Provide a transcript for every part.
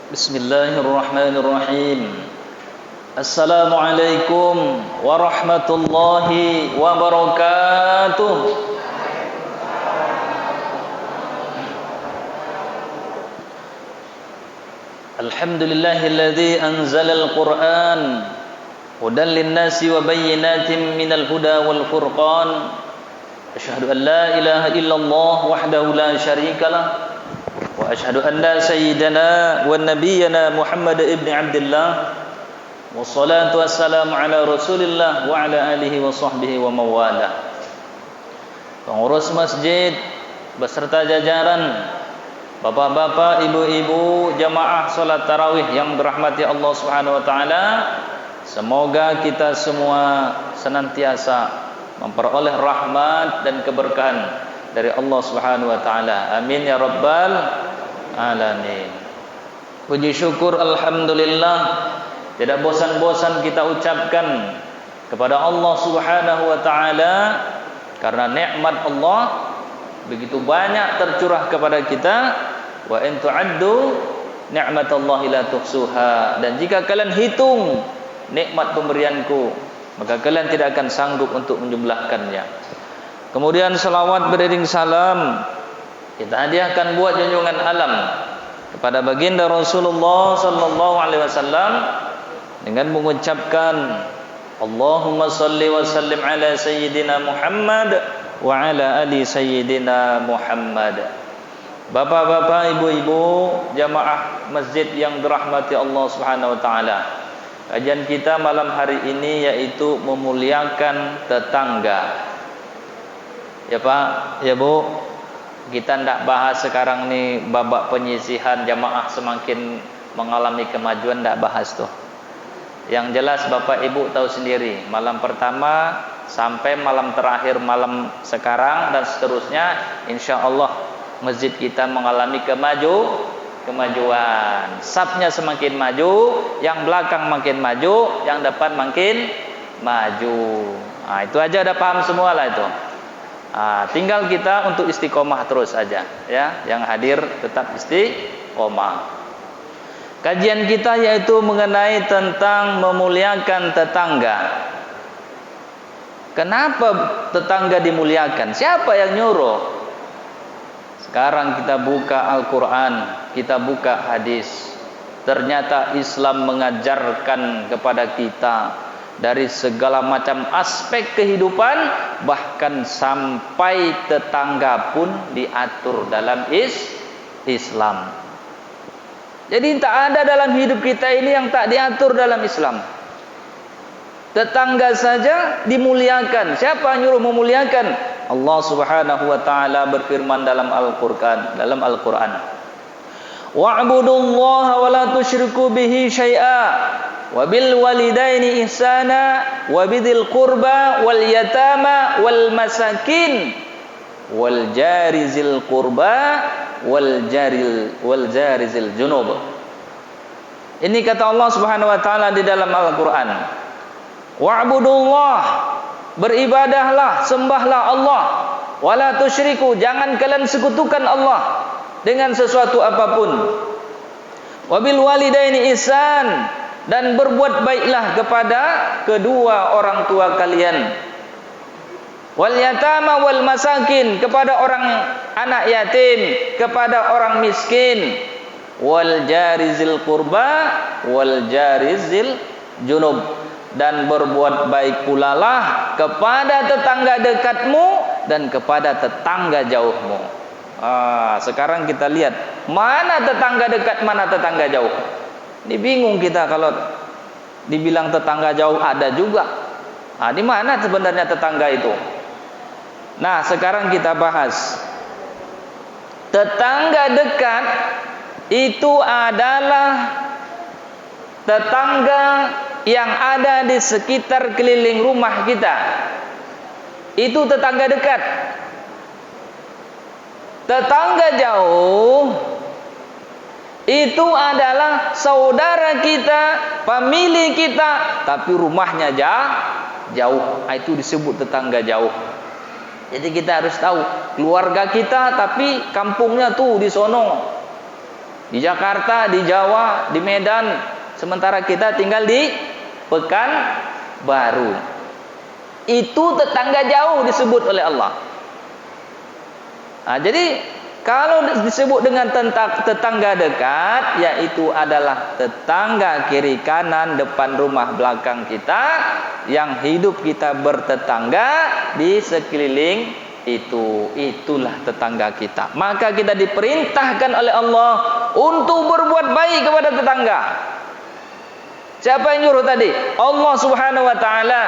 Bismillahirrahmanirrahim. Assalamualaikum warahmatullahi wabarakatuh. Alhamdulillahilladzi anzalal Qur'an hudan lin-nasi wa bayyinatin minal huda wal furqan. Asyhadu an la ilaha illallah wahdahu la syarikalah wa asyhadu anna sayyidana wa nabiyyana Muhammad ibn Abdullah wassalatu wassalamu ala Rasulillah wa ala alihi wa sahbihi wa mawala. Pengurus masjid beserta jajaran, bapak-bapak, ibu-ibu, jamaah salat tarawih yang dirahmati Allah Subhanahu wa taala, semoga kita semua senantiasa memperoleh rahmat dan keberkahan dari Allah Subhanahu wa taala. Amin ya rabbal alamin. Puji syukur alhamdulillah tidak bosan-bosan kita ucapkan kepada Allah Subhanahu wa taala karena nikmat Allah begitu banyak tercurah kepada kita. Wa in tu'addu ni'matallahi la tuhsuha, dan jika kalian hitung nikmat pemberianku maka kalian tidak akan sanggup untuk menjumlahkannya. Kemudian salawat beriring salam kita hadiahkan buat junjungan alam kepada baginda Rasulullah sallallahu alaihi wasallam dengan mengucapkan Allahumma salli wa sallim ala sayyidina Muhammad wa ala ali sayyidina Muhammad. Bapak-bapak, ibu-ibu, jamaah masjid yang dirahmati Allah Subhanahu wa taala. Kajian kita malam hari ini yaitu memuliakan tetangga. Ya Pak, ya Bu, kita tidak bahas sekarang nih babak penyisihan jamaah semakin mengalami kemajuan, tidak bahas tuh. Yang jelas Bapak Ibu tahu sendiri, malam pertama sampai malam terakhir malam sekarang dan seterusnya, insya Allah masjid kita mengalami kemajuan. Safnya semakin maju, yang belakang makin maju, yang depan makin maju. Nah, itu aja udah paham semua lah itu. Tinggal kita untuk istiqomah terus aja, ya. Yang hadir tetap istiqomah. Kajian kita yaitu mengenai tentang memuliakan tetangga. Kenapa tetangga dimuliakan? Siapa yang nyuruh? Sekarang kita buka Al-Quran, kita buka hadis. Ternyata Islam mengajarkan kepada kita dari segala macam aspek kehidupan, bahkan sampai tetangga pun diatur dalam Islam. Jadi tak ada dalam hidup kita ini yang tak diatur dalam Islam. Tetangga saja dimuliakan. Siapa yang nyuruh memuliakan? Allah Subhanahu wa taala berfirman dalam Al-Qur'an, wa'budullaha wa la tusyriku bihi syai'a wa bil walidaini ihsana wa bidil qurba wal yatama wal masakin wal jarizil qurba wal jarizil junub. Ini kata Allah Subhanahu wa taala di dalam Al-Qur'an. Wa'budullah, beribadahlah, sembahlah Allah. Wala tusyriku, jangan kalian sekutukan Allah dengan sesuatu apapun. Wabil walidaini ihsan, dan berbuat baiklah kepada kedua orang tua kalian. Wal yatama wal masakin, kepada orang anak yatim, kepada orang miskin. Wal jarizil qurba wal jarizil junub, dan berbuat baik pula lah kepada tetangga dekatmu dan kepada tetangga jauhmu. Sekarang kita lihat mana tetangga dekat, mana tetangga jauh. Ini bingung kita kalau dibilang tetangga jauh ada juga. Di mana sebenarnya tetangga itu? Nah, sekarang kita bahas tetangga dekat itu adalah tetangga yang ada di sekitar keliling rumah kita. Itu tetangga dekat. Tetangga jauh itu adalah saudara kita, famili kita, tapi rumahnya jauh. Itu disebut tetangga jauh. Jadi kita harus tahu keluarga kita tapi kampungnya tuh di sono. Di Jakarta, di Jawa, di Medan, sementara kita tinggal di Pekanbaru. Itu tetangga jauh disebut oleh Allah. Nah, jadi kalau disebut dengan tetangga dekat, yaitu adalah tetangga kiri kanan, depan rumah, belakang kita, yang hidup kita bertetangga di sekeliling itulah tetangga kita. Maka kita diperintahkan oleh Allah untuk berbuat baik kepada tetangga. Siapa yang nyuruh tadi? Allah Subhanahu wa taala.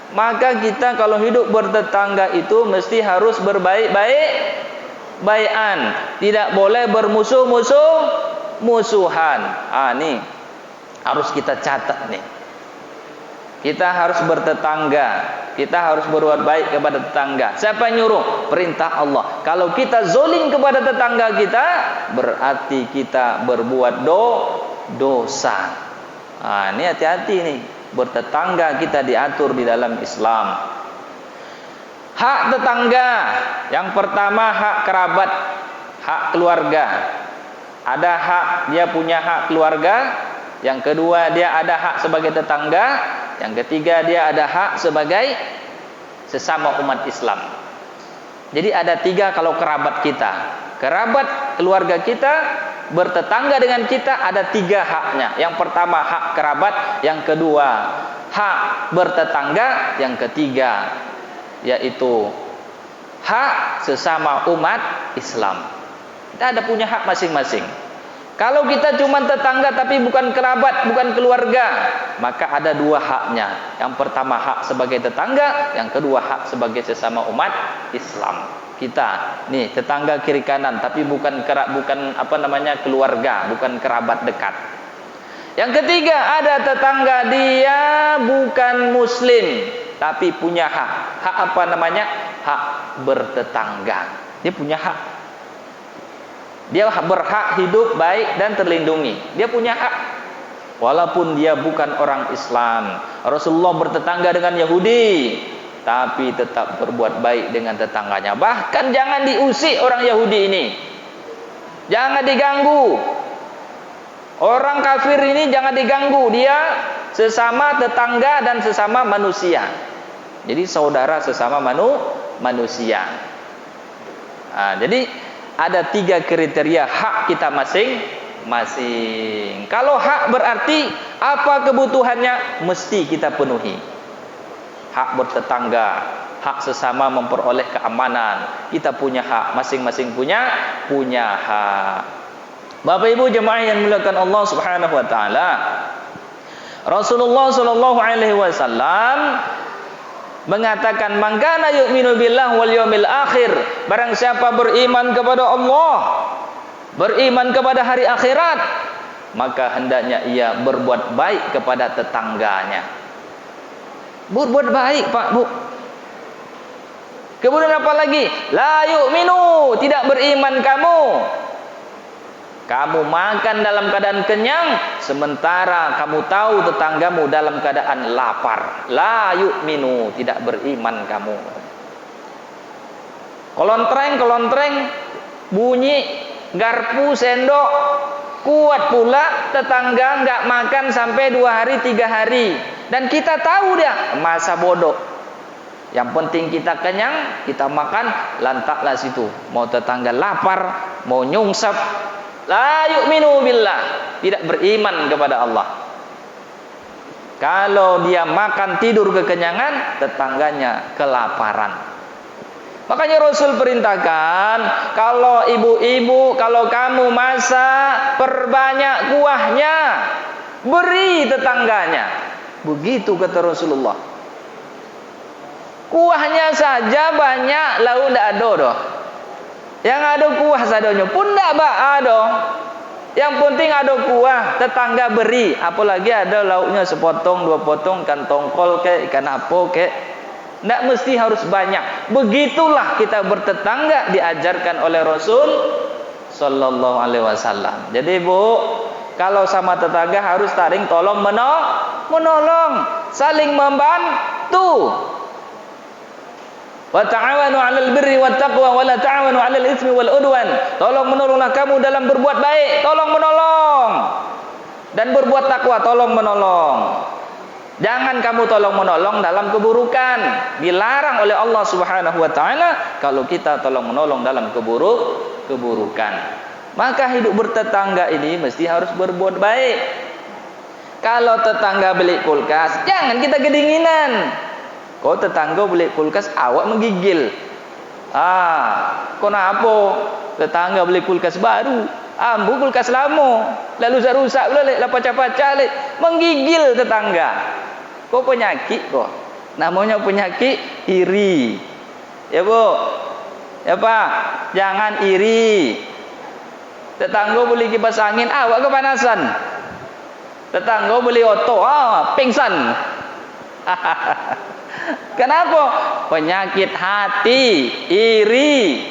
Maka kita kalau hidup bertetangga itu mesti harus berbaik-baikan, tidak boleh bermusuhan. Nih harus kita catat nih. Kita harus bertetangga, kita harus berbuat baik kepada tetangga. Siapa yang nyuruh? Perintah Allah. Kalau kita zolim kepada tetangga kita, berarti kita berbuat dosa. Ini hati-hati nih. Bertetangga kita diatur di dalam Islam. Hak tetangga, yang pertama hak kerabat, hak keluarga. Ada hak, dia punya hak keluarga. Yang kedua, dia ada hak sebagai tetangga. Yang ketiga, dia ada hak sebagai sesama umat Islam. Jadi ada 3 kalau kerabat kita. Kerabat keluarga kita bertetangga dengan kita ada 3 haknya. Yang pertama hak kerabat, yang kedua hak bertetangga, yang ketiga yaitu hak sesama umat Islam. Kita ada punya hak masing-masing. Kalau kita cuma tetangga tapi bukan kerabat, bukan keluarga, maka ada 2 haknya. Yang pertama hak sebagai tetangga, yang kedua hak sebagai sesama umat Islam. Kita nih tetangga kiri kanan tapi bukan keluarga, bukan kerabat dekat. Yang ketiga, ada tetangga dia bukan muslim tapi punya hak. Hak hak bertetangga. Dia punya hak. Dia berhak hidup baik dan terlindungi. Dia punya hak. Walaupun dia bukan orang Islam. Rasulullah bertetangga dengan Yahudi, tapi tetap berbuat baik dengan tetangganya. Bahkan jangan diusik orang Yahudi ini. Jangan diganggu. Orang kafir ini jangan diganggu. Dia sesama tetangga dan sesama manusia. Jadi saudara sesama manusia. Jadi ada 3 kriteria hak kita masing-masing. Kalau hak berarti apa kebutuhannya mesti kita penuhi. Hak bertetangga, hak sesama memperoleh keamanan. Kita punya hak, masing-masing punya hak. Bapak Ibu jemaah yang dimuliakan Allah Subhanahu wa taala. Rasulullah sallallahu alaihi wasallam mengatakan, "Man kana yu'minu billahi wal yawmil akhir." Barang siapa beriman kepada Allah, beriman kepada hari akhirat, maka hendaknya ia berbuat baik kepada tetangganya. Berbuat baik, Pak, Bu. Kemudian apa lagi? La yu'minu, tidak beriman kamu. Kamu makan dalam keadaan kenyang, sementara kamu tahu tetanggamu dalam keadaan lapar. La yu'minu, tidak beriman kamu. Kelontreng, bunyi garpu, sendok, kuat pula tetangga nggak makan sampai 2 hari, 3 hari. Dan kita tahu dia masa bodoh. Yang penting kita kenyang, kita makan, lantaklah situ. Mau tetangga lapar, mau nyungsep, la yu'minu billah, tidak beriman kepada Allah. Kalau dia makan tidur kekenyangan, tetangganya kelaparan. Makanya Rasul perintahkan, kalau ibu-ibu, kalau kamu masak, perbanyak kuahnya, beri tetangganya. Begitu kata Rasulullah. Kuahnya saja banyak, lauk ndak ada doh. Yang ada kuah sadonyo pun ndak ada. Yang penting ada kuah, tetangga beri. Apalagi ada lauknya sepotong, 2 potong, ikan tongkol ke, ikan apa ke. Ndak mesti harus banyak. Begitulah kita bertetangga diajarkan oleh Rasul sallallahu alaihi wasallam. Jadi Bu, kalau sama tetangga harus saling tolong menolong, saling membantu. Wa ta'awanu 'alal birri wat taqwa wa la ta'awanu 'alal itsmi wal udwan. Tolong menolonglah kamu dalam berbuat baik, tolong menolong. Dan berbuat takwa, tolong menolong. Jangan kamu tolong menolong dalam keburukan. Dilarang oleh Allah Subhanahu wa taala kalau kita tolong menolong dalam keburukan. Maka hidup bertetangga ini mesti harus berbuat baik. Kalau tetangga beli kulkas, jangan kita kedinginan. Kau tetangga beli kulkas, awak menggigil. Kenapa? Tetangga beli kulkas baru, ambu kulkas lama, lalu rusak pula, lah pecah-pecah, menggigil tetangga. Kau penyakit kok. Namanya penyakit iri. Ya Bu, ya Pak, jangan iri. Tetangga beli kipas angin, awak kepanasan. Tetangga beli oto, pingsan. Kenapa? Penyakit hati, iri.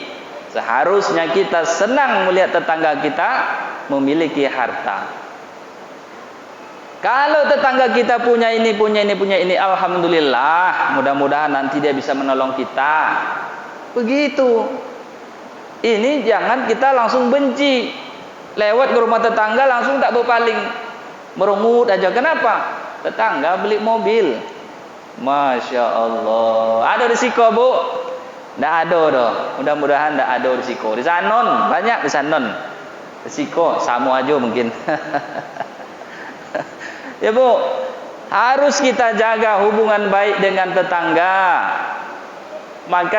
Seharusnya kita senang melihat tetangga kita memiliki harta. Kalau tetangga kita punya ini, alhamdulillah, mudah-mudahan nanti dia bisa menolong kita. Begitu. Ini jangan kita langsung benci. Lewat ke rumah tetangga langsung tak berpaling, merungut aja. Kenapa? Tetangga beli mobil. Masya Allah. Ada risiko Bu? Tidak ada dah. Mudah-mudahan tidak ada risiko. Di sanon banyak, di sanon risiko sama aja mungkin. Ya Bu, harus kita jaga hubungan baik dengan tetangga. Maka